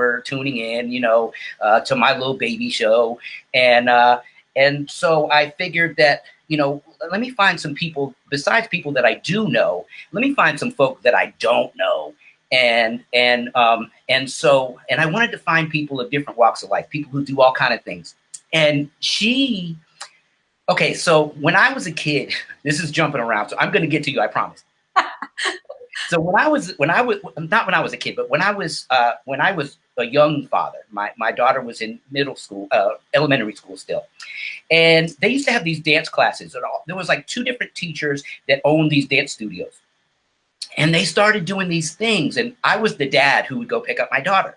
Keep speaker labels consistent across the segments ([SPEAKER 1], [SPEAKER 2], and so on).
[SPEAKER 1] were tuning in, to my little baby show. And so I figured that, let me find some people besides people that I do know. Let me find some folk that I don't know. And I wanted to find people of different walks of life, people who do all kind of things. And okay, so when I was a kid, this is jumping around, so I'm going to get to you, I promise. So when I was not when I was a kid, but when I was a young father, my daughter was in middle school, elementary school still, and they used to have these dance classes. And there was like 2 different teachers that owned these dance studios, and they started doing these things. And I was the dad who would go pick up my daughter,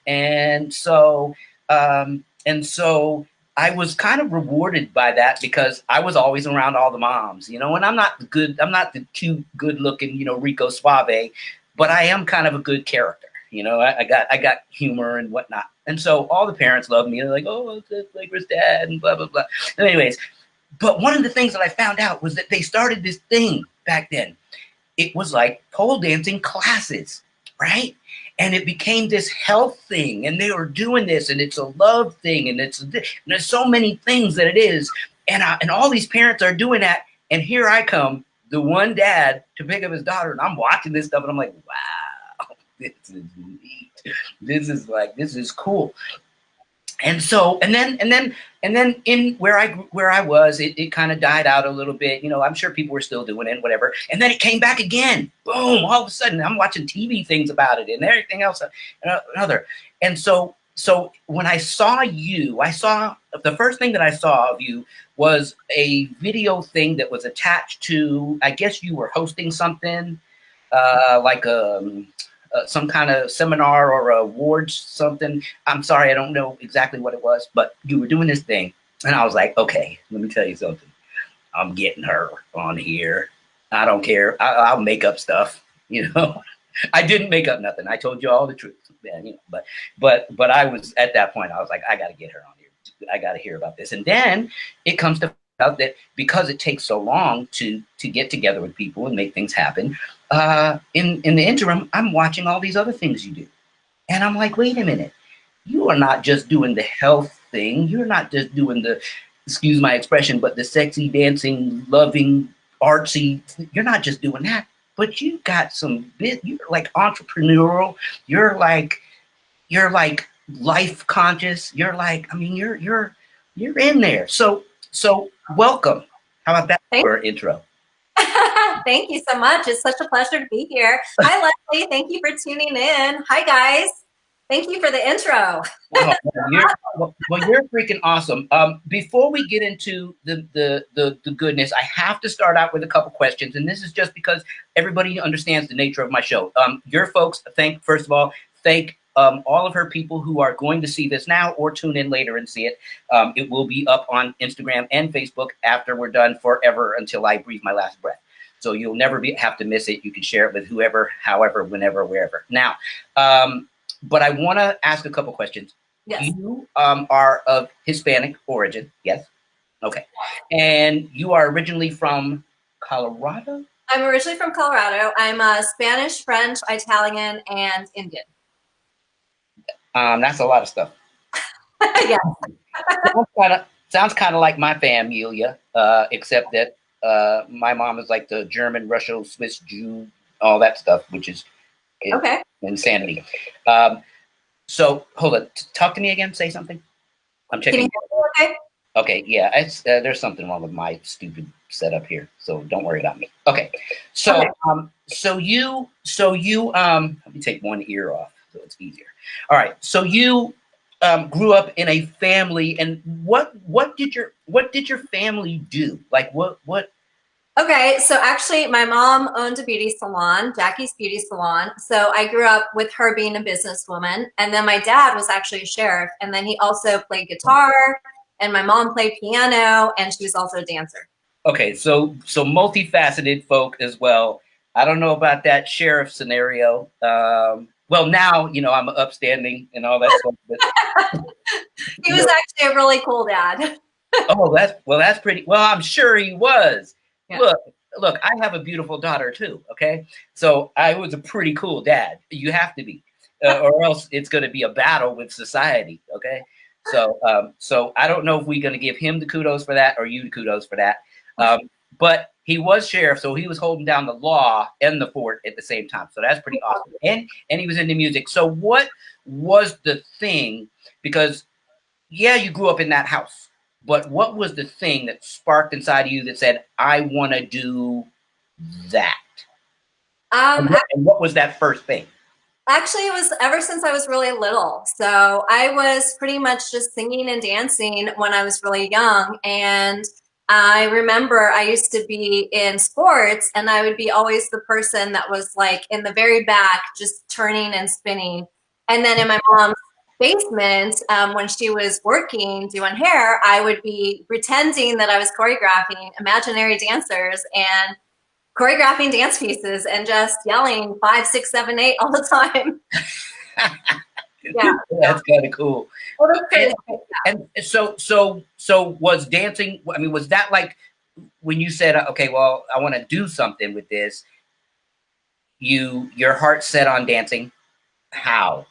[SPEAKER 1] and so I was kind of rewarded by that because I was always around all the moms, and I'm not the cute, good looking, Rico Suave, but I am kind of a good character. I got humor and whatnot. And so all the parents love me. They're like, oh, it's Flagrant's dad and blah, blah, blah. And anyways, but one of the things that I found out was that they started this thing back then. It was like pole dancing classes, right? And it became this health thing, and they were doing this, and it's a love thing, and there's so many things that it is, and all these parents are doing that, and here I come, the one dad, to pick up his daughter, and I'm watching this stuff, and I'm like, wow, this is neat. This is cool. And so, and then in where I was, it kind of died out a little bit. I'm sure people were still doing it, whatever. And then it came back again. Boom! All of a sudden, I'm watching TV things about it and everything else, another. And so when I saw you, the first thing that I saw of you was a video thing that was attached to. I guess you were hosting something, like some kind of seminar or awards, something. I'm sorry, I don't know exactly what it was, but you were doing this thing. And I was like, okay, let me tell you something. I'm getting her on here. I don't care. I'll make up stuff, I didn't make up nothing. I told you all the truth. But I was at that point, I was like, I got to get her on here. I got to hear about this. And then it comes to out that because it takes so long to get together with people and make things happen, in the interim, I'm watching all these other things you do. And I'm like, wait a minute, you are not just doing the health thing. You're not just doing the, excuse my expression, but the sexy, dancing, loving, artsy. You're not just doing that, but you got some bit, you're like entrepreneurial. You're like life conscious. You're like, you're in there. So welcome. How about that for an intro?
[SPEAKER 2] Thank you so much. It's such a pleasure to be here. Hi, Leslie. Thank you for tuning in. Hi, guys. Thank you for the intro.
[SPEAKER 1] You're freaking awesome. Before we get into the goodness, I have to start out with a couple questions, and this is just because everybody understands the nature of my show. Your folks, first of all, thank all of her people who are going to see this now or tune in later and see it. It will be up on Instagram and Facebook after we're done forever until I breathe my last breath. So you'll never have to miss it. You can share it with whoever, however, whenever, wherever. Now, but I want to ask a couple questions.
[SPEAKER 2] Yes.
[SPEAKER 1] You are of Hispanic origin, yes? Okay. And you are originally from Colorado?
[SPEAKER 2] I'm originally from Colorado. I'm Spanish, French, Italian, and Indian.
[SPEAKER 1] That's a lot of stuff.
[SPEAKER 2] Yeah.
[SPEAKER 1] Sounds kind of like my family, except that my mom is like the German, Russian, Swiss, Jew, all that stuff, which is
[SPEAKER 2] okay.
[SPEAKER 1] Insanity. So hold on, talk to me again. Say something. I'm checking.
[SPEAKER 2] Can you hear me okay?
[SPEAKER 1] Okay, yeah, it's, there's something wrong with my stupid setup here, so don't worry about me. Okay, so
[SPEAKER 2] okay.
[SPEAKER 1] So you let me take one ear off so it's easier. All right, so you grew up in a family, and what did your family do? Like what?
[SPEAKER 2] Okay, so actually my mom owned a beauty salon, Jackie's Beauty Salon. So I grew up with her being a businesswoman, and then my dad was actually a sheriff, and then he also played guitar, and my mom played piano, and she was also a dancer.
[SPEAKER 1] Okay, so multifaceted folk as well. I don't know about that sheriff scenario. Well, now, I'm upstanding and all that stuff. But,
[SPEAKER 2] he was actually a really cool dad.
[SPEAKER 1] Oh, that's pretty. Well, I'm sure he was. Yeah. Look, I have a beautiful daughter too. Okay, so I was a pretty cool dad. You have to be. or else it's going to be a battle with society. Okay. So I don't know if we're going to give him the kudos for that or you the kudos for that. But he was sheriff, so he was holding down the law and the fort at the same time. So that's pretty awesome. And he was into music. So what was the thing? Because yeah, you grew up in that house, but what was the thing that sparked inside of you that said, I want to do that? And what was that first thing?
[SPEAKER 2] Actually, it was ever since I was really little. So I was pretty much just singing and dancing when I was really young. And I remember I used to be in sports and I would be always the person that was like in the very back, just turning and spinning. And then in my mom's basement, when she was working doing hair, I would be pretending that I was choreographing imaginary dancers and choreographing dance pieces and just yelling 5, 6, 7, 8 all the time. Yeah,
[SPEAKER 1] that's kind of cool.
[SPEAKER 2] well, that's crazy.
[SPEAKER 1] And so was dancing? I mean, was that like when you said, okay, well, I want to do something with this? Your heart set on dancing. How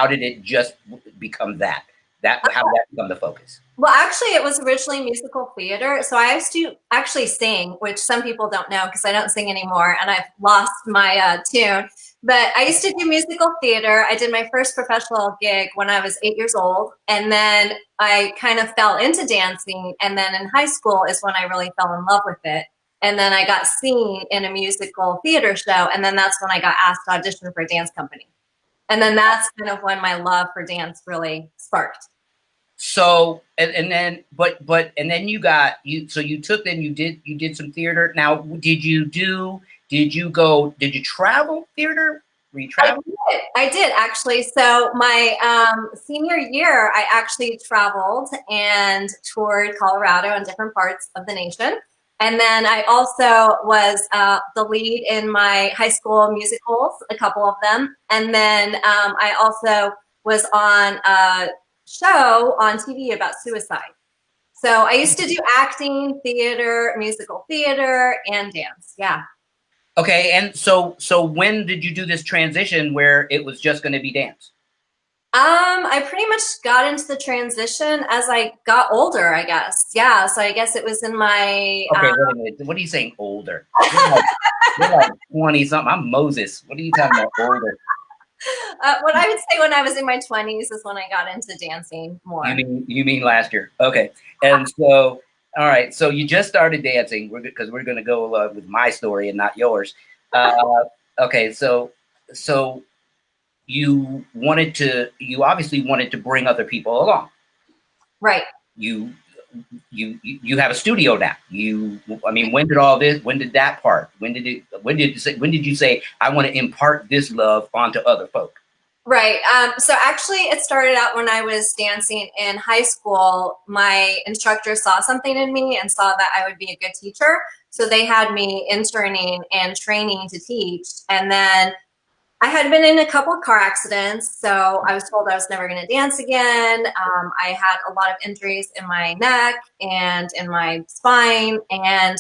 [SPEAKER 1] did it just become that? How did that become the focus?
[SPEAKER 2] Well, actually, it was originally musical theater. So I used to actually sing, which some people don't know because I don't sing anymore and I've lost my tune. But I used to do musical theater. I did my first professional gig when I was 8 years old. And then I kind of fell into dancing. And then in high school is when I really fell in love with it. And then I got seen in a musical theater show. And then that's when I got asked to audition for a dance company. And then that's kind of when my love for dance really sparked.
[SPEAKER 1] So and then and then you took then you did some theater. Now did you travel theater? Were you traveling?
[SPEAKER 2] I did actually. So my senior year, I actually traveled and toured Colorado and different parts of the nation. And then I also was the lead in my high school musicals, a couple of them. And then I also was on a show on TV about suicide. So I used to do acting, theater, musical theater, and dance. Yeah.
[SPEAKER 1] Okay, and so when did you do this transition where it was just going to be dance?
[SPEAKER 2] I pretty much got into the transition as I got older, I guess. Yeah, so I guess it was in my
[SPEAKER 1] Okay, wait a minute. What are you saying older? You're like 20 something. I'm Moses. What are you talking about older?
[SPEAKER 2] what I would say when I was in my 20s is when I got into dancing more.
[SPEAKER 1] You mean last year? Okay, and so all right. So you just started dancing. Because we're going to go with my story and not yours. Okay, so you obviously wanted to bring other people along.
[SPEAKER 2] Right.
[SPEAKER 1] You have a studio now. I mean, when did that part? When did you say I want to impart this love onto other folk?
[SPEAKER 2] Right. So actually it started out when I was dancing in high school. My instructor saw something in me and saw that I would be a good teacher. So they had me interning and training to teach. And then I had been in a couple of car accidents, so I was told I was never going to dance again. I had a lot of injuries in my neck and in my spine, and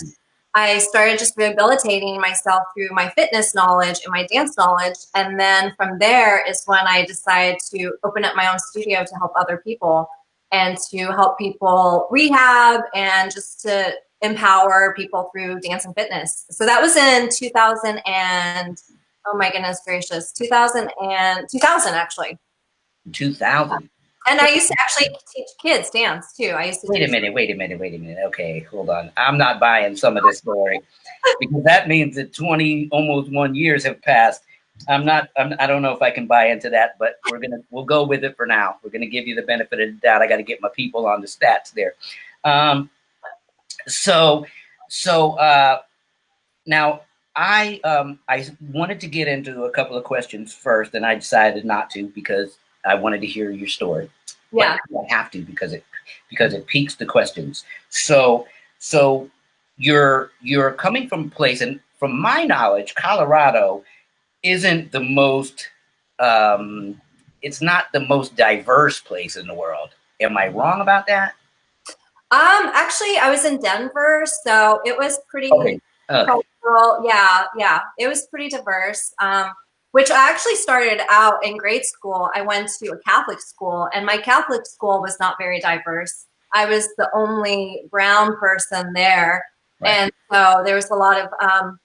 [SPEAKER 2] I started just rehabilitating myself through my fitness knowledge and my dance knowledge. And then from there is when I decided to open up my own studio to help other people and to help people rehab and just to empower people through dance and fitness. So that was in 2000 and oh my goodness gracious, 2000 actually.
[SPEAKER 1] 2000.
[SPEAKER 2] And I used to actually teach kids dance too. I used to
[SPEAKER 1] Wait a minute. Okay, hold on. I'm not buying some of this story because that means that 20 almost 1 years have passed. I don't know if I can buy into that, but we'll go with it for now. We're gonna give you the benefit of the doubt. I got to get my people on the stats there. Now I wanted to get into a couple of questions first, and I decided not to because I wanted to hear your story.
[SPEAKER 2] Yeah,
[SPEAKER 1] but I have to because it piques the questions. So you're coming from a place, and from my knowledge, Colorado isn't the most. It's not the most diverse place in the world. Am I wrong about that?
[SPEAKER 2] actually, I was in Denver, so it was pretty
[SPEAKER 1] Okay.
[SPEAKER 2] cultural. Yeah, it was pretty diverse. which I actually started out in grade school. I went to a Catholic school, and my Catholic school was not very diverse. I was the only brown person there.
[SPEAKER 1] Right.
[SPEAKER 2] And so there was a lot of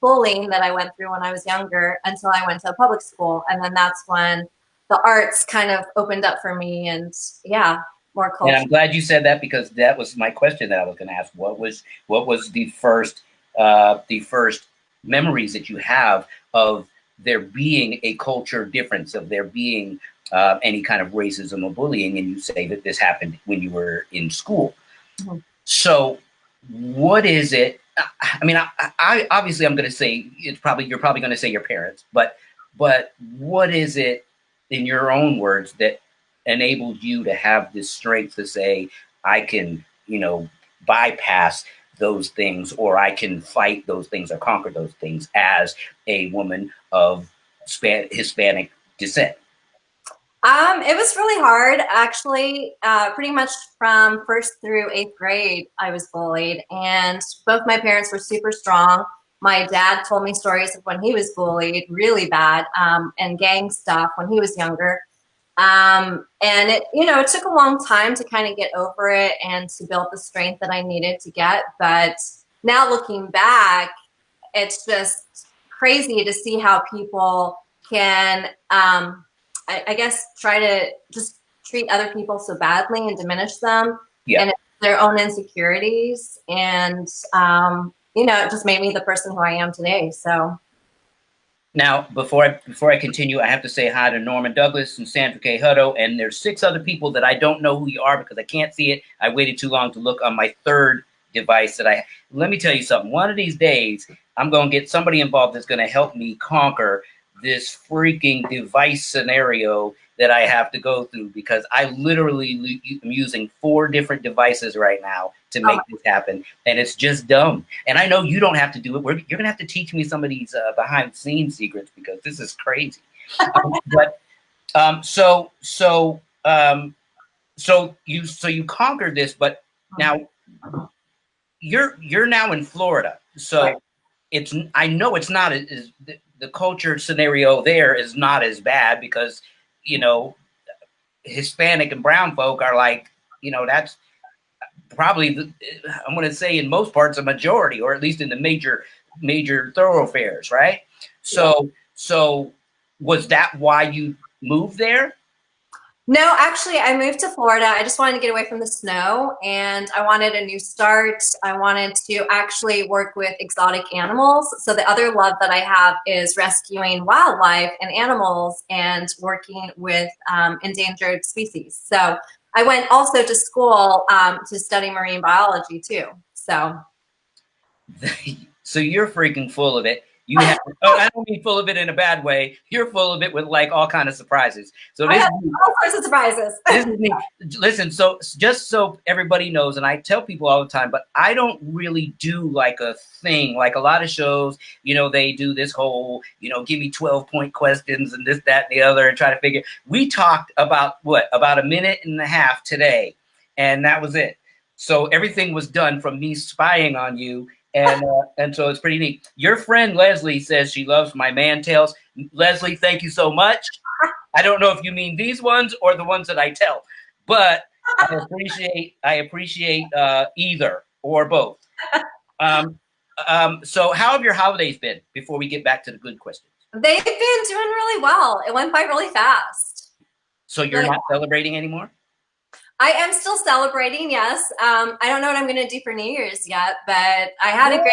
[SPEAKER 2] bullying that I went through when I was younger until I went to a public school. And then that's when the arts kind of opened up for me, and yeah, more
[SPEAKER 1] And
[SPEAKER 2] culture.
[SPEAKER 1] I'm glad you said that, because that was my question that I was going to ask. What was the first memories that you have of there being a culture difference, of there being any kind of racism or bullying? And you say that this happened when you were in school.
[SPEAKER 2] Mhm.
[SPEAKER 1] So what is it? I mean, I obviously I'm going to say you're probably going to say your parents, but what is it in your own words that enabled you to have this strength to say, I can, bypass those things, or I can fight those things or conquer those things as a woman of Hispanic descent?
[SPEAKER 2] It was really hard, actually. Pretty much from first through eighth grade, I was bullied, and both my parents were super strong. My dad told me stories of when he was bullied really bad, and gang stuff when he was younger. And it took a long time to kind of get over it and to build the strength that I needed to get. But now looking back, it's just crazy to see how people can, I guess, try to just treat other people so badly and diminish them
[SPEAKER 1] Yeah.
[SPEAKER 2] and their own insecurities. And, it just made me the person who I am today. So.
[SPEAKER 1] Now, before I continue, I have to say hi to Norman Douglas and Sandra K. Hutto, and there's 6 other people that I don't know who you are because I can't see it. I waited too long to look on my third device that I. Let me tell you something. One of these days, I'm going to get somebody involved that's going to help me conquer this freaking device scenario that I have to go through, because I literally am using 4 different devices right now to make this happen, and it's just dumb. And I know you don't have to do it. You're gonna have to teach me some of these behind the scenes secrets, because this is crazy. So you conquered this, but now you're now in Florida. So I know it's not as the culture scenario there is not as bad, because Hispanic and brown folk are like, that's probably I'm going to say in most parts a majority, or at least in the major thoroughfares, right? So was that why you moved there?
[SPEAKER 2] No, actually, I moved to Florida. I just wanted to get away from the snow, and I wanted a new start. I wanted to actually work with exotic animals. So the other love that I have is rescuing wildlife and animals and working with endangered species. So I went also to school to study marine biology too. So.
[SPEAKER 1] So you're freaking full of it. You have, I don't mean full of it in a bad way. You're full of it with like all kind of surprises. So
[SPEAKER 2] I have all sorts of surprises.
[SPEAKER 1] This is me. Listen, so just so everybody knows, and I tell people all the time, but I don't really do like a thing, like a lot of shows, they do this whole, give me 12-point questions and this, that, and the other, and try to figure. We talked about about a minute and a half today, and that was it. So everything was done from me spying on you. And so it's pretty neat. Your friend Leslie says she loves my man tales. Leslie, thank you so much. I don't know if you mean these ones or the ones that I tell, but I appreciate either or both. So how have your holidays been before we get back to the good questions?
[SPEAKER 2] They've been doing really well. It went by really fast.
[SPEAKER 1] So you're not celebrating anymore?
[SPEAKER 2] I am still celebrating, yes. I don't know what I'm going to do for New Year's yet, but I had a great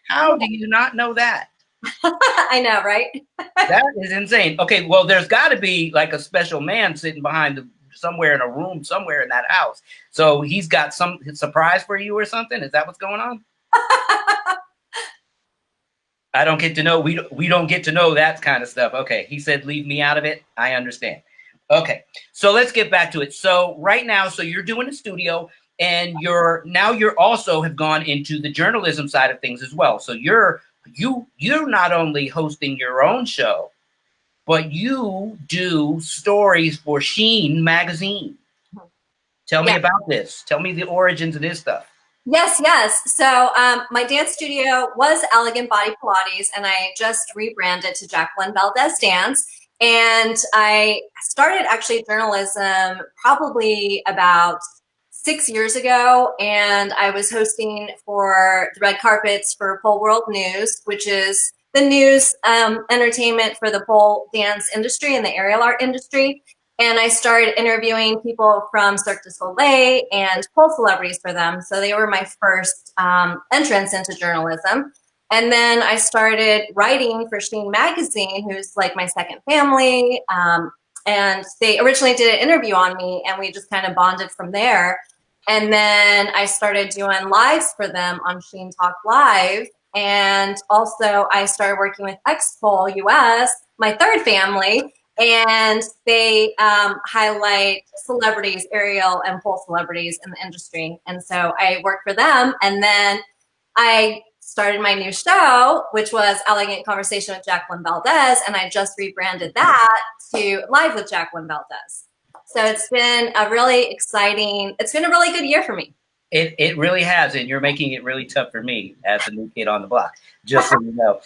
[SPEAKER 1] How do you not know that?
[SPEAKER 2] I know, right?
[SPEAKER 1] That is insane. Okay, well, there's got to be like a special man sitting behind somewhere in a room, somewhere in that house. So he's got some surprise for you or something? Is that what's going on? I don't get to know. We don't get to know that kind of stuff. Okay, he said leave me out of it. I understand. Okay, so let's get back to it. So right now, so you're doing a studio, and you're also have gone into the journalism side of things as well. So you're not only hosting your own show, but you do stories for Sheen magazine. Tell me about this. Tell me the origins of this stuff.
[SPEAKER 2] Yes, yes. So my dance studio was Elegant Body Pilates, and I just rebranded to Jacqueline Valdez Dance. And I started actually journalism probably about 6 years ago, and I was hosting for the red carpets for Pole World News, which is the news entertainment for the pole dance industry and the aerial art industry. And I started interviewing people from Cirque du Soleil and pole celebrities for them. So they were my first entrance into journalism. And then I started writing for Sheen Magazine, who's like my second family. And they originally did an interview on me, and we just kind of bonded from there. And then I started doing lives for them on Sheen Talk Live. And also I started working with X-Pole US, my third family, and they highlight celebrities, aerial and pole celebrities in the industry. And so I worked for them, and then I started my new show, which was Elegant Conversation with Jacqueline Valdez, and I just rebranded that to Live with Jacqueline Valdez. So it's been a really exciting, it's been a really good year for me.
[SPEAKER 1] It really has, and you're making it really tough for me as the new kid on the block, just so you know.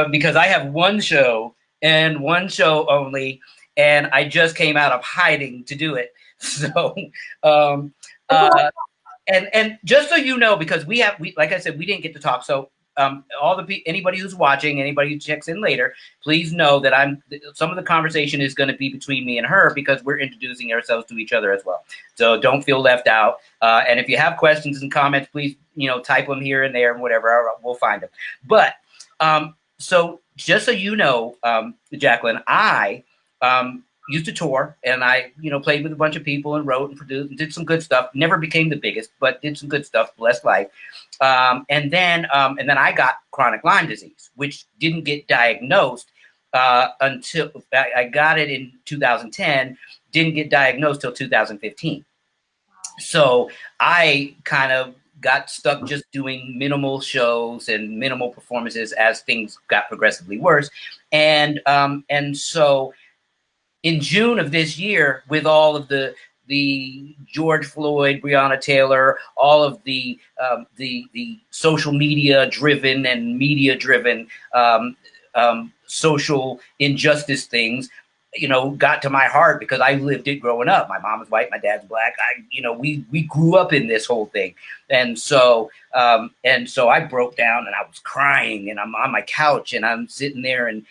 [SPEAKER 1] Because I have one show and one show only, and I just came out of hiding to do it. So, um, and just so you know, because we like I said, we didn't get to talk. So anybody who's watching, anybody who checks in later, please know that some of the conversation is going to be between me and her, because we're introducing ourselves to each other as well. So don't feel left out. And if you have questions and comments, please, type them here and there and whatever, we'll find them. But so just so you know, Jacqueline, I used to tour, and I, played with a bunch of people and wrote and produced and did some good stuff. Never became the biggest, but did some good stuff. Blessed life. And then I got chronic Lyme disease, which didn't get diagnosed until I got it in 2010. Didn't get diagnosed till 2015. So I kind of got stuck just doing minimal shows and minimal performances as things got progressively worse. And so in June of this year, with all of the George Floyd, Breonna Taylor, all of the social media driven and media driven social injustice things, got to my heart, because I lived it growing up. My mom was white, my dad's black. We grew up in this whole thing. And so I broke down, and I was crying, and I'm on my couch, and I'm sitting there, and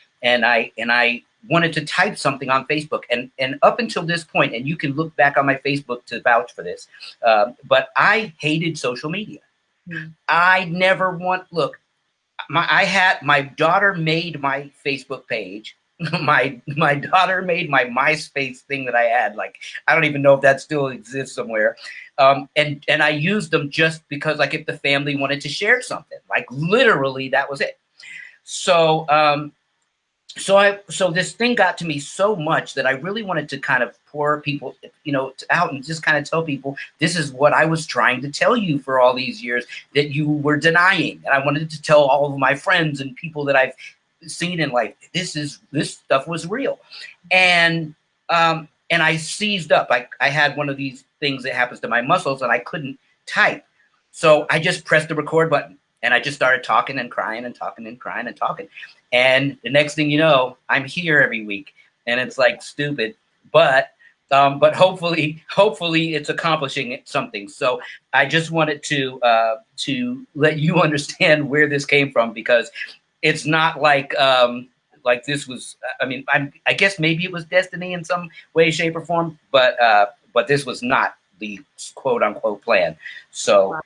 [SPEAKER 1] I wanted to type something on Facebook, and up until this point, and you can look back on my Facebook to vouch for this, but I hated social media. Mm. I never my daughter made my Facebook page. My daughter made my MySpace thing that I had. Like, I don't even know if that still exists somewhere. And I used them just because, like, if the family wanted to share something, like, literally that was it. So so this thing got to me so much that I really wanted to kind of pour people, out and just kind of tell people, this is what I was trying to tell you for all these years that you were denying. And I wanted to tell all of my friends and people that I've seen in life, this stuff was real. And I seized up. I had one of these things that happens to my muscles, and I couldn't type. So I just pressed the record button, and I just started talking and crying and talking and crying and talking. And the next thing you know, I'm here every week, and it's like stupid, but hopefully it's accomplishing something. So I just wanted to let you understand where this came from, because it's not like this was. I mean, I guess maybe it was destiny in some way, shape, or form, but this was not the quote unquote plan. So.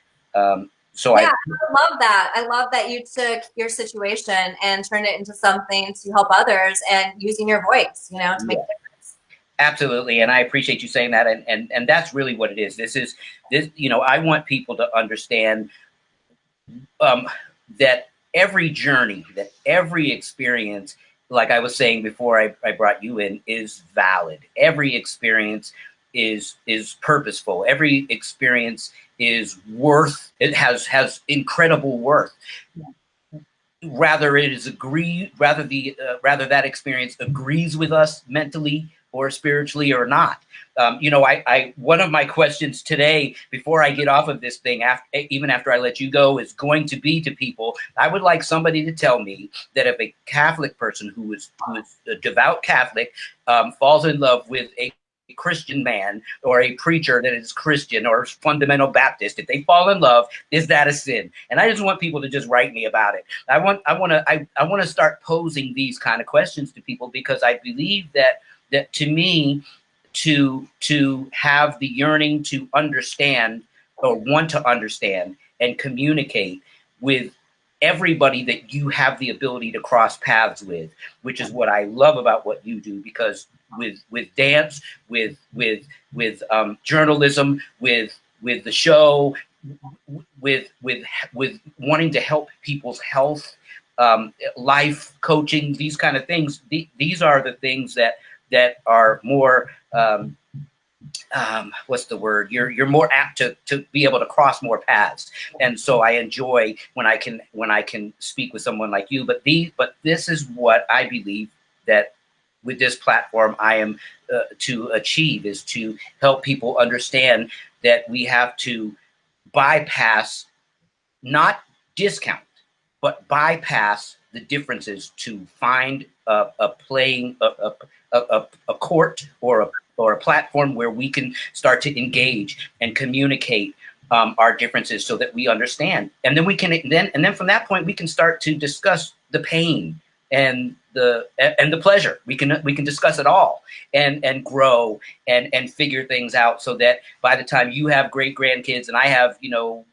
[SPEAKER 1] So
[SPEAKER 2] yeah, I love that. I love that you took your situation and turned it into something to help others, and using your voice, to make a difference.
[SPEAKER 1] Absolutely. And I appreciate you saying that. And that's really what it is. This, I want people to understand that every journey, that every experience, like I was saying before I brought you in, is valid. Every experience is purposeful. Every experience is worth. It has incredible worth. Rather that experience agrees with us mentally or spiritually or not. You know, one of my questions today, before I get off of this thing, even after I let you go, is going to be to people. I would like somebody to tell me that if a Catholic person who is a devout Catholic falls in love with a Christian man or a preacher that is Christian or fundamental Baptist, if they fall in love, is that a sin? And I just want people to just write me about it. I want to start posing these kind of questions to people, because I believe that to me, to have the yearning to understand or want to understand and communicate with everybody that you have the ability to cross paths with, which is what I love about what you do, because with dance, with journalism, with the show, with wanting to help people's health, life coaching, these kind of things. These are the things that are more what's the word? You're more apt to be able to cross more paths, and so I enjoy when I can speak with someone like you. But this is what I believe that with this platform I am to achieve, is to help people understand that we have to bypass, not discount, but bypass the differences to find a court or a platform where we can start to engage and communicate our differences, so that we understand, and then we can then from that point we can start to discuss the pain and the pleasure. We can discuss it all and grow and figure things out, so that by the time you have great grandkids and I have, you know,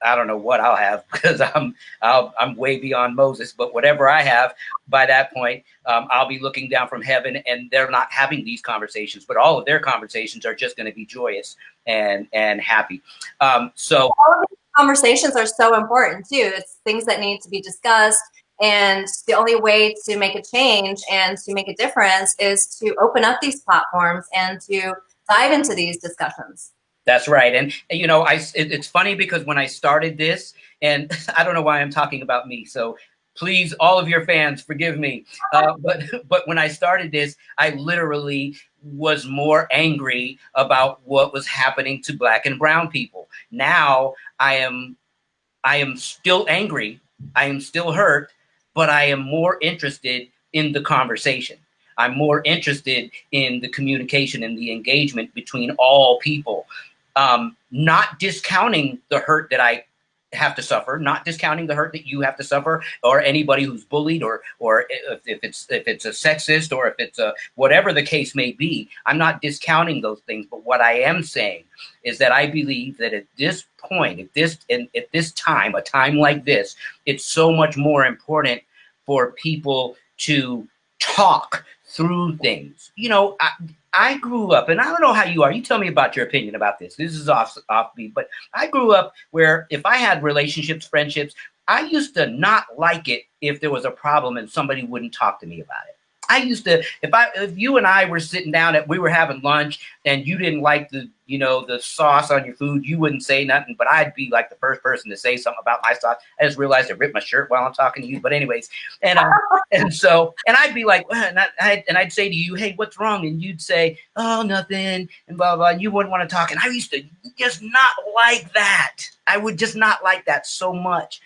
[SPEAKER 1] I don't know what I'll have, because I'm way beyond Moses, but whatever I have by that point, I'll be looking down from heaven, and they're not having these conversations, but all of their conversations are just going to be joyous and happy. So
[SPEAKER 2] all of these conversations are so important too. It's things that need to be discussed, and the only way to make a change and to make a difference is to open up these platforms and to dive into these discussions.
[SPEAKER 1] That's right. And you know, it's funny, because when I started this, and I don't know why I'm talking about me, so please, all of your fans, forgive me. But when I started this, I literally was more angry about what was happening to Black and brown people. Now I am still angry. I am still hurt, but I am more interested in the conversation. I'm more interested in the communication and the engagement between all people. Not discounting the hurt that I have to suffer, not discounting the hurt that you have to suffer, or anybody who's bullied, or if it's a sexist, or if it's a whatever the case may be. I'm not discounting those things, but what I am saying is that I believe that at this point, at this time, a time like this, it's so much more important for people to talk through things. You know, I grew up, and I don't know how you are. You tell me about your opinion about this. This is offbeat, but I grew up where if I had relationships, friendships, I used to not like it if there was a problem and somebody wouldn't talk to me about it. I used to, if you and I were sitting down we were having lunch, and you didn't like the sauce on your food, you wouldn't say nothing, but I'd be like the first person to say something about my sauce. I just realized I ripped my shirt while I'm talking to you, but anyways, and I'd be like, and I'd say to you, hey, what's wrong? And you'd say, oh, nothing, and blah, blah, and you wouldn't want to talk. And I used to just not like that. I would just not like that so much.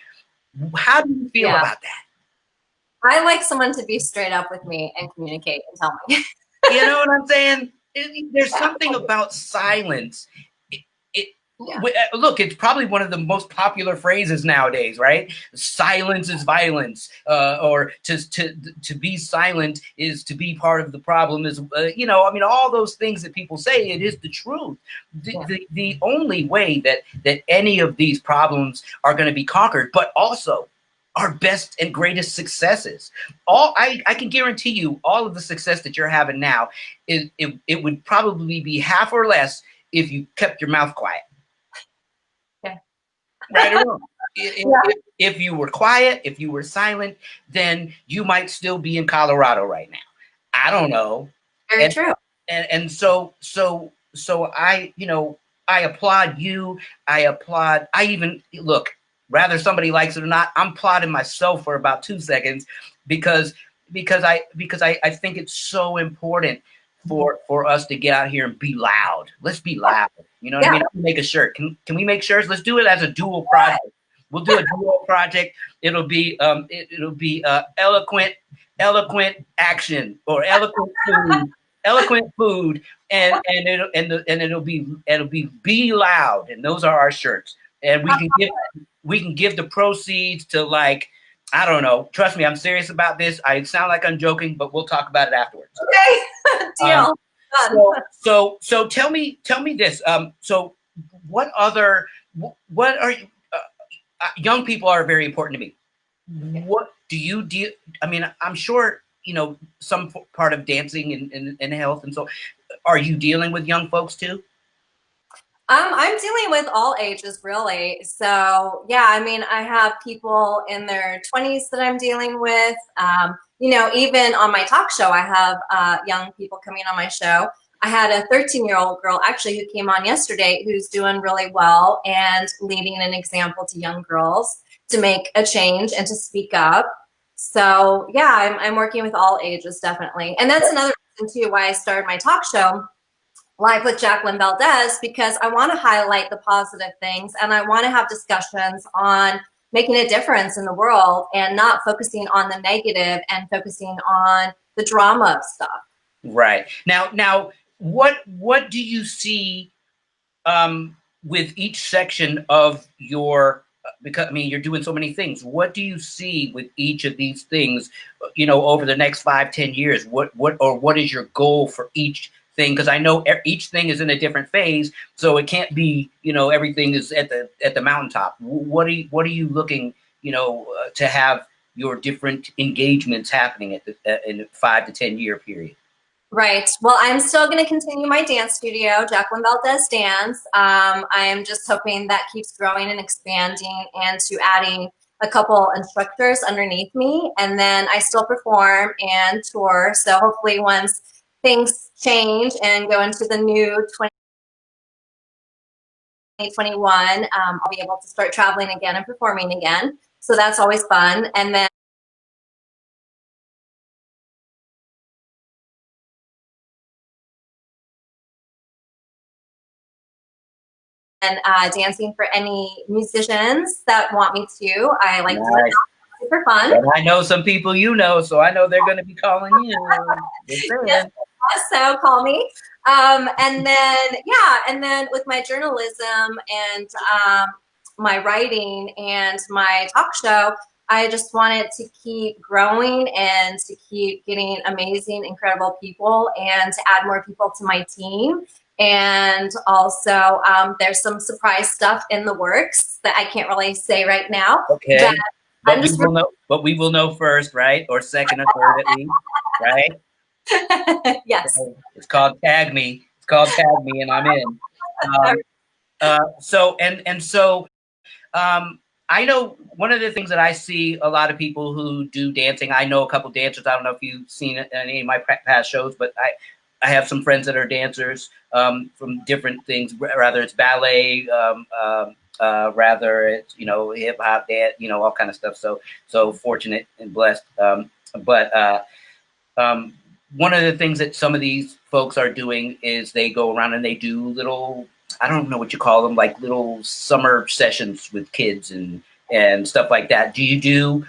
[SPEAKER 1] How do you feel about that?
[SPEAKER 2] I like someone to be straight up with me and communicate and tell me.
[SPEAKER 1] You know what I'm saying? There's something about silence. Look, it's probably one of the most popular phrases nowadays, right? Silence is violence, or to be silent is to be part of the problem. Is I mean, all those things that people say, it is the truth. The only way that any of these problems are going to be conquered, but also our best and greatest successes. I can guarantee you, all of the success that you're having now, it would probably be half or less if you kept your mouth quiet.
[SPEAKER 2] Yeah.
[SPEAKER 1] Right or wrong. If you were quiet, if you were silent, then you might still be in Colorado right now. I don't know.
[SPEAKER 2] Very true.
[SPEAKER 1] And so I applaud you. I even look. Whether somebody likes it or not, I'm applauding myself for about 2 seconds, because I think it's so important for us to get out here and be loud. Let's be loud. You know what I
[SPEAKER 2] Yeah.
[SPEAKER 1] mean? I'll make a shirt. Can we make shirts? Let's do it as a dual project. We'll do a dual project. It'll be eloquent action, or eloquent food, and it'll be loud. And those are our shirts. And we can give the proceeds to, like, I don't know. Trust me, I'm serious about this. I sound like I'm joking, but we'll talk about it afterwards.
[SPEAKER 2] Okay. Deal.
[SPEAKER 1] So tell me this. So what are you? Young people are very important to me. What do you do? I mean, I'm sure some part of dancing and health, and so are you dealing with young folks too?
[SPEAKER 2] I'm dealing with all ages, really. So yeah, I mean, I have people in their 20s that I'm dealing with. Even on my talk show, I have young people coming on my show. I had a 13-year-old girl actually who came on yesterday who's doing really well and leading an example to young girls to make a change and to speak up. So yeah, I'm working with all ages, definitely. And that's another reason too why I started my talk show live with Jacqueline Valdez, because I want to highlight the positive things and I want to have discussions on making a difference in the world and not focusing on the negative and focusing on the drama of stuff.
[SPEAKER 1] Right. Now, what do you see with each section of your, because I mean, you're doing so many things. What do you see with each of these things, over the next 5-10 years? What is your goal for each thing? Because I know each thing is in a different phase, so it can't be, everything is at the mountaintop. What are you looking, to have your different engagements happening in a 5 to 10 year period?
[SPEAKER 2] Right. Well, I'm still going to continue my dance studio, Jacqueline Valdez Dance. I'm just hoping that keeps growing and expanding, and to adding a couple instructors underneath me. And then I still perform and tour. So hopefully once things change and go into the new 2021, I'll be able to start traveling again and performing again. So that's always fun. And then dancing for any musicians that want me to. I like doing it. Super fun.
[SPEAKER 1] And I know some people so I know they're going to be calling you.
[SPEAKER 2] Yes, so call me. And then with my journalism and my writing and my talk show, I just wanted to keep growing and to keep getting amazing, incredible people and to add more people to my team. And also, there's some surprise stuff in the works that I can't really say right now.
[SPEAKER 1] Okay. But we will know first, right? Or second or third at least, right?
[SPEAKER 2] Yes.
[SPEAKER 1] So it's called Tag Me. It's called Tag Me, and I'm in. I know one of the things that I see a lot of people who do dancing. I know a couple dancers. I don't know if you've seen any of my past shows, but I have some friends that are dancers from different things. Rather it's ballet, rather it's hip hop, dance, all kind of stuff. So fortunate and blessed. But one of the things that some of these folks are doing is they go around and they do little, I don't know what you call them, like little summer sessions with kids and stuff like that. Do you do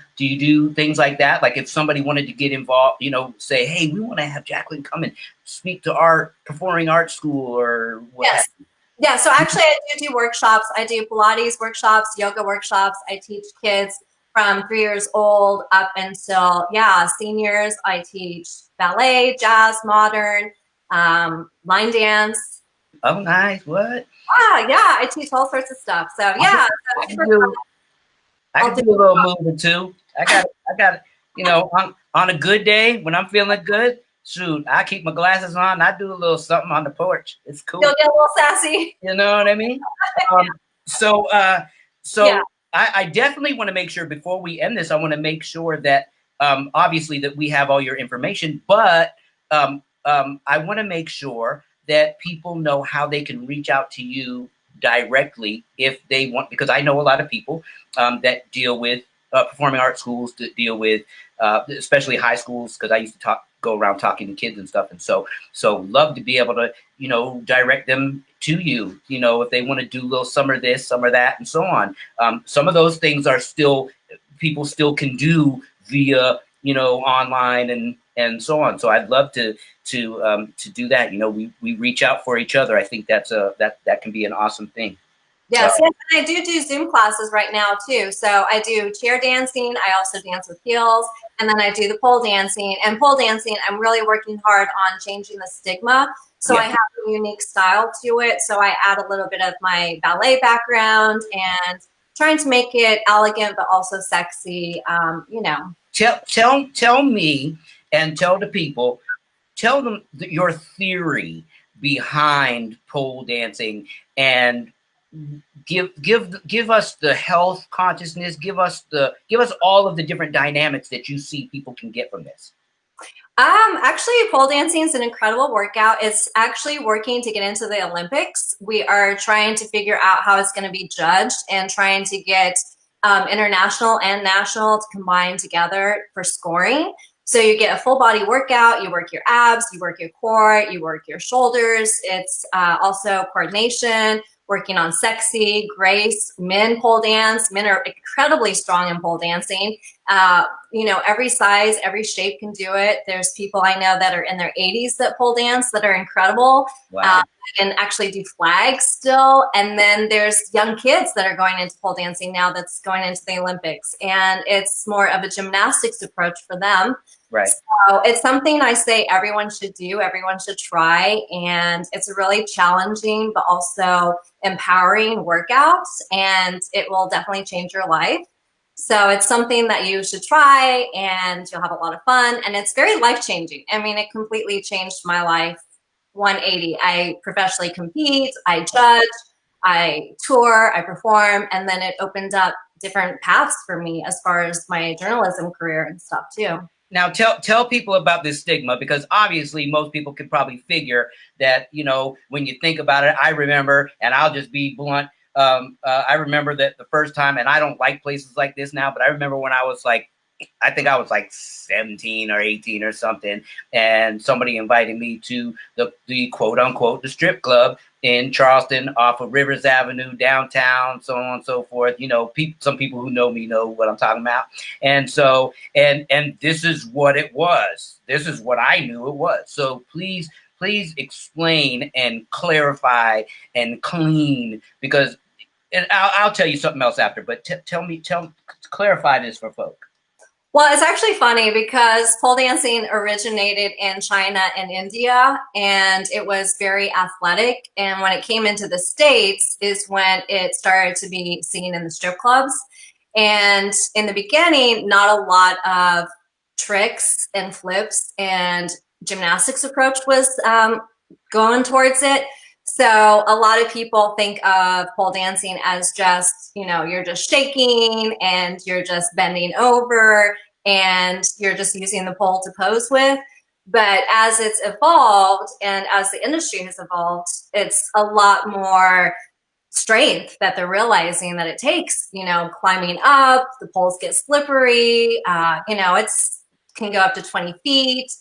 [SPEAKER 1] things like that? Like if somebody wanted to get involved, say, hey, we want to have Jacqueline come and speak to our performing arts school or what?
[SPEAKER 2] Yes. Yeah. So actually I do workshops. I do Pilates workshops, yoga workshops. I teach kids from 3 years old up until, seniors. I teach ballet, jazz, modern, line dance.
[SPEAKER 1] Oh, nice. What?
[SPEAKER 2] Yeah, I teach all sorts of stuff. So yeah.
[SPEAKER 1] I can do a little move or two. I got on a good day when I'm feeling good, shoot, I keep my glasses on. I do a little something on the porch. It's cool.
[SPEAKER 2] You'll get a little sassy.
[SPEAKER 1] You know what I mean? Yeah. I definitely want to make sure before we end this, I want to make sure that obviously that we have all your information, but I want to make sure that people know how they can reach out to you directly if they want, because I know a lot of people that deal with performing arts schools, that deal with especially high schools, because I used to go around talking to kids and stuff. And so love to be able to, direct them to you, if they want to do a little summer this, summer that, and so on. Some of those things are still, people still can do via, online and so on. So I'd love to do that. We reach out for each other. I think that can be an awesome thing.
[SPEAKER 2] Yes, yes, and I do Zoom classes right now too. So I do chair dancing. I also dance with heels, and then I do the pole dancing. And pole dancing, I'm really working hard on changing the stigma. So I have a unique style to it. So I add a little bit of my ballet background and trying to make it elegant but also sexy.
[SPEAKER 1] Tell me and tell the people, tell them your theory behind pole dancing, and give us the health consciousness, give us all of the different dynamics that you see people can get from this.
[SPEAKER 2] Actually, pole dancing is an incredible workout. It's actually working to get into the Olympics. We are trying to figure out how it's going to be judged and trying to get international and national to combine together for scoring. So you get a full body workout, you work your abs, you work your core, you work your shoulders. It's also coordination, working on sexy, grace. Men pole dance. Men are incredibly strong in pole dancing. Every size, every shape can do it. There's people I know that are in their 80s that pole dance that are incredible.
[SPEAKER 1] Wow.
[SPEAKER 2] And actually do flags still. And then there's young kids that are going into pole dancing now that's going into the Olympics. And it's more of a gymnastics approach for them.
[SPEAKER 1] Right.
[SPEAKER 2] So it's something I say everyone should do, everyone should try. And it's a really challenging, but also empowering workouts. And it will definitely change your life. So it's something that you should try, and you'll have a lot of fun. And it's very life-changing. I mean, it completely changed my life 180. I professionally compete, I judge, I tour, I perform, and then it opened up different paths for me as far as my journalism career and stuff too.
[SPEAKER 1] Now tell people about this stigma, because obviously most people can probably figure that, when you think about it. I remember, and I'll just be blunt, I remember that the first time, and I don't like places like this now, but I remember when I was like, I think I was like 17 or 18 or something, and somebody invited me to the quote unquote the strip club in Charleston off of Rivers Avenue downtown, so on and so forth. Some people who know me know what I'm talking about. And so, and this is what it was. This is what I knew it was. So please explain and clarify and clean, because, and I'll tell you something else after, but clarify this for folks.
[SPEAKER 2] Well, it's actually funny because pole dancing originated in China and India, and it was very athletic. And when it came into the States is when it started to be seen in the strip clubs. And in the beginning, not a lot of tricks and flips and gymnastics approach was going towards it. So a lot of people think of pole dancing as just, you're just shaking and you're just bending over and you're just using the pole to pose with. But as it's evolved and as the industry has evolved, it's a lot more strength that they're realizing that it takes, climbing up, the poles get slippery, it's can go up to 20 feet.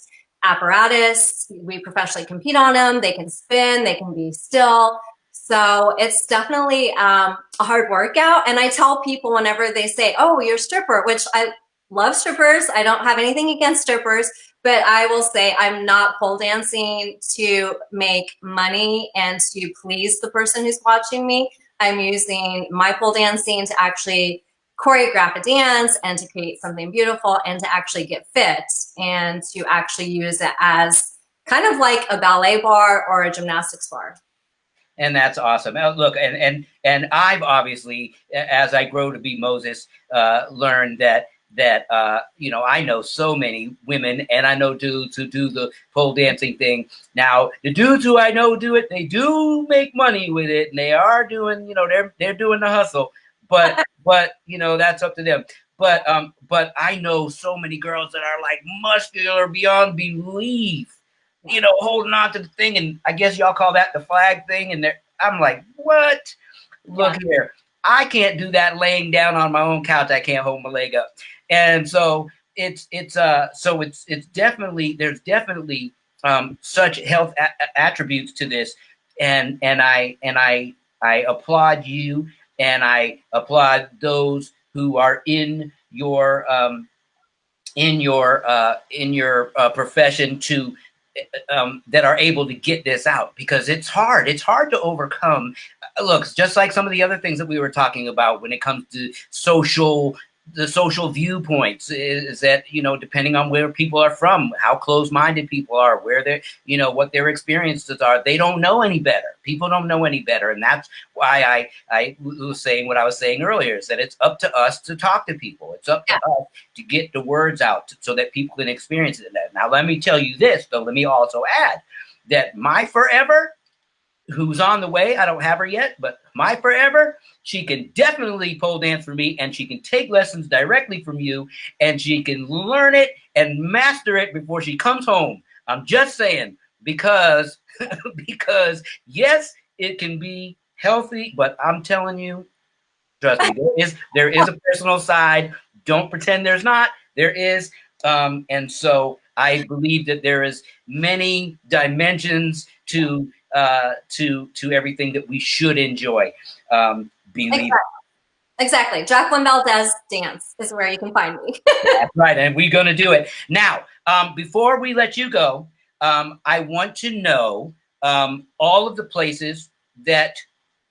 [SPEAKER 2] Apparatus, we professionally compete on them. They can spin, they can be still. So it's definitely a hard workout. And I tell people whenever they say, oh, you're a stripper, which I love strippers. I don't have anything against strippers, but I will say I'm not pole dancing to make money and to please the person who's watching me. I'm using my pole dancing to actually choreograph a dance and to create something beautiful and to actually get fit and to actually use it as kind of like a ballet bar or a gymnastics bar.
[SPEAKER 1] And that's awesome. Look, and I've obviously, as I grow to be Moses, learned that I know so many women, and I know dudes who do the pole dancing thing. Now, the dudes who I know do it, they do make money with it, and they are doing, they're doing the hustle. But that's up to them. But I know so many girls that are like muscular beyond belief, holding on to the thing, and I guess y'all call that the flag thing. And I'm like, what? Look here, I can't do that laying down on my own couch. I can't hold my leg up. And so so it's definitely, there's definitely such health attributes to this, and I applaud you, and I applaud those who are in your profession to that are able to get this out, because it's hard. It's hard to overcome. Look, just like some of the other things that we were talking about when it comes to the social viewpoints, is that, you know, depending on where people are from, how close-minded people are, where they're, you know, what their experiences are, they don't know any better. People don't know any better. And that's why I was saying what I was saying earlier, is that it's up to us to talk to people. It's up to us to get the words out so that people can experience it. Now, let me tell you this, though. Let me also add that my forever, who's on the way, I don't have her yet, but my forever, she can definitely pole dance for me, and she can take lessons directly from you, and she can learn it and master it before she comes home. I'm just saying, because because yes, it can be healthy, but I'm telling you, trust me, there is a personal side. Don't pretend there's not. There is, and so I believe that there is many dimensions to everything that we should enjoy. Believe
[SPEAKER 2] Exactly. Jacqueline Valdez dance is where you can find me.
[SPEAKER 1] That's right, and we're going to do it now. Before we let you go, I want to know all of the places that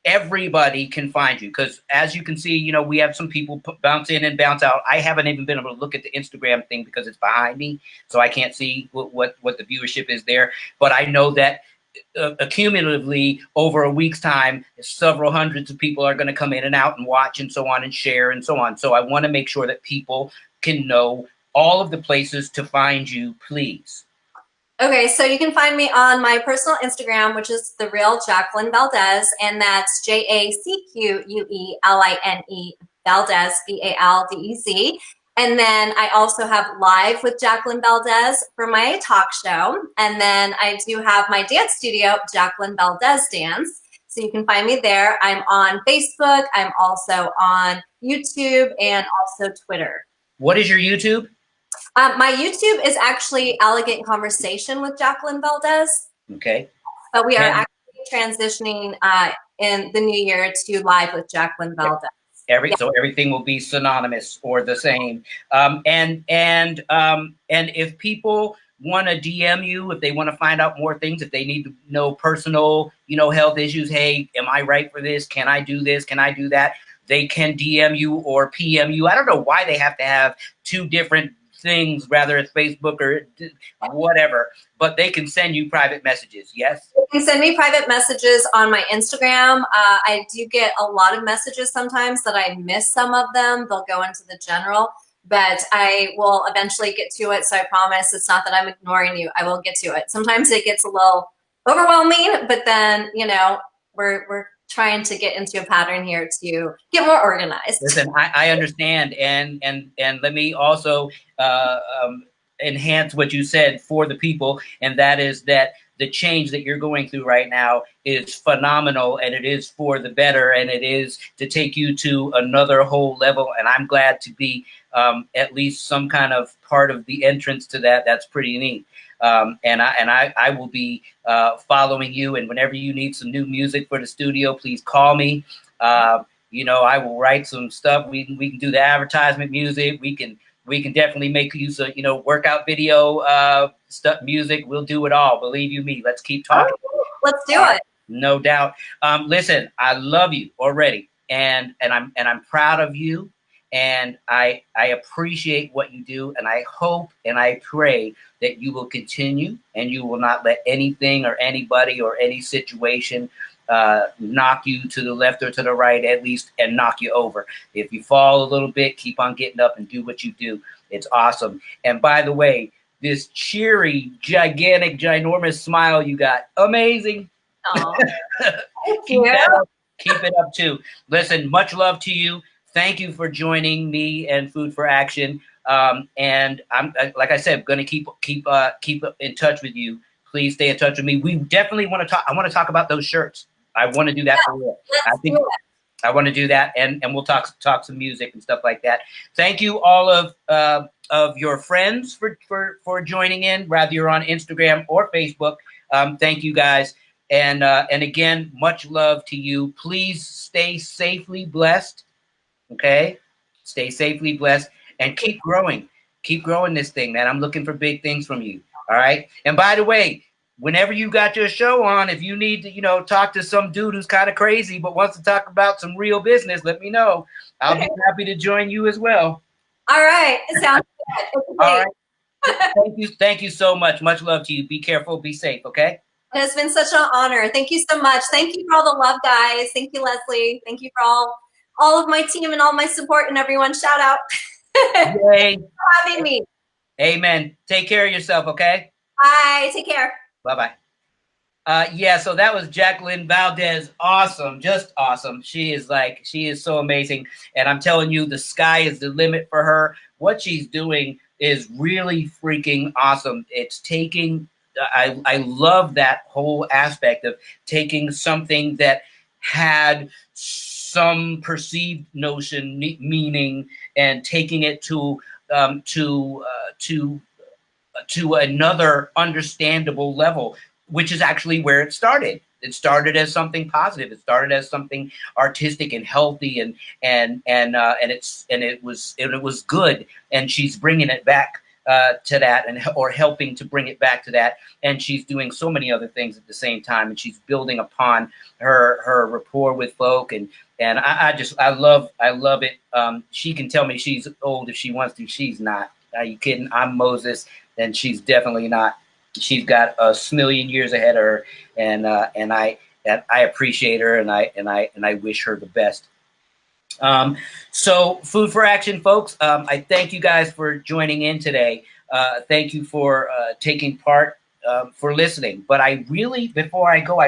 [SPEAKER 1] everybody can find you, because as you can see, you know, we have some people bounce in and bounce out. I haven't even been able to look at the Instagram thing because it's behind me, so I can't see what the viewership is there. But I know that accumulatively over a week's time, several hundreds of people are going to come in and out and watch and so on and share and so on. So I want to make sure that people can know all of the places to find you, please.
[SPEAKER 2] Okay, so you can find me on my personal Instagram, which is The Real Jacqueline Valdez, and that's JACQUELINE Valdez, VALDEZ. And then I also have Live with Jacqueline Valdez for my talk show. And then I do have my dance studio, Jacqueline Valdez Dance. So you can find me there. I'm on Facebook. I'm also on YouTube and also Twitter.
[SPEAKER 1] What is your YouTube?
[SPEAKER 2] My YouTube is actually Elegant Conversation with Jacqueline Valdez.
[SPEAKER 1] Okay.
[SPEAKER 2] But we are actually transitioning in the new year to Live with Jacqueline Valdez.
[SPEAKER 1] So everything will be synonymous or the same. And if people want to DM you, if they want to find out more things, if they need to know personal, you know, health issues, hey, am I right for this? Can I do this? Can I do that? They can DM you or PM you. I don't know why they have to have two different things, rather it's Facebook or whatever, but they can send you private messages. Yes,
[SPEAKER 2] you can send me private messages on my Instagram. I do get a lot of messages sometimes that I miss some of them. They'll go into the general, but I will eventually get to it. So I promise it's not that I'm ignoring you. I will get to it. Sometimes it gets a little overwhelming, but then, you know, we're trying to get into a pattern here to get more organized.
[SPEAKER 1] Listen, I understand, and let me also enhance what you said for the people, and that is that the change that you're going through right now is phenomenal, and it is for the better, and it is to take you to another whole level. And I'm glad to be at least some kind of part of the entrance to that. That's pretty neat. And I will be following you. And whenever you need some new music for the studio, please call me. You know, I will write some stuff. We can do the advertisement music. We can definitely make use of, you know, workout video stuff, music. We'll do it all. Believe you me. Let's keep talking.
[SPEAKER 2] Let's do it.
[SPEAKER 1] No doubt. Listen, I love you already, and I'm proud of you. And I appreciate what you do, and I hope and I pray that you will continue, and you will not let anything or anybody or any situation knock you to the left or to the right, at least, and knock you over. If you fall a little bit, keep on getting up and do what you do. It's awesome. And by the way, this cheery, gigantic, ginormous smile you got, amazing. Keep it up too. Listen, much love to you. Thank you for joining me and Food for Action. And I'm, like I said, going to keep in touch with you. Please stay in touch with me. We definitely want to talk. I want to talk about those shirts. I want to do that for real. I want to do that, and we'll talk some music and stuff like that. Thank you all of your friends for joining in, whether you're on Instagram or Facebook. Thank you guys, and again, much love to you. Please stay safely blessed. Okay, stay safely blessed and keep growing. Keep growing this thing, man. I'm looking for big things from you. All right. And by the way, whenever you got your show on, if you need to, talk to some dude who's kind of crazy but wants to talk about some real business, let me know. I'll be happy to join you as well.
[SPEAKER 2] All right. It sounds good.
[SPEAKER 1] All right. Thank you so much. Much love to you. Be careful. Be safe. Okay.
[SPEAKER 2] It has been such an honor. Thank you so much. Thank you for all the love, guys. Thank you, Leslie. Thank you for all of my team and all my support and everyone. Shout out.
[SPEAKER 1] Yay.
[SPEAKER 2] For having me.
[SPEAKER 1] Amen. Take care of yourself. Okay.
[SPEAKER 2] Bye. Take care.
[SPEAKER 1] Bye-bye. Yeah, so that was Jacqueline Valdez. Awesome, just awesome. She is so amazing. And I'm telling you, the sky is the limit for her. What she's doing is really freaking awesome. It's taking, I love that whole aspect of taking something that had some perceived notion, meaning, and taking it to another understandable level, which is actually where it started. It started as something positive. It started as something artistic and healthy, and it was good. And she's bringing it back to that, or helping to bring it back to that. And she's doing so many other things at the same time. And she's building upon her rapport with folk. And I love it. She can tell me she's old if she wants to. She's not. Are you kidding? I'm Moses, and she's definitely not. She's got a million years ahead of her, and I appreciate her, and I wish her the best. So food for action, folks. I thank you guys for joining in today. Thank you for taking part, for listening. But before I go,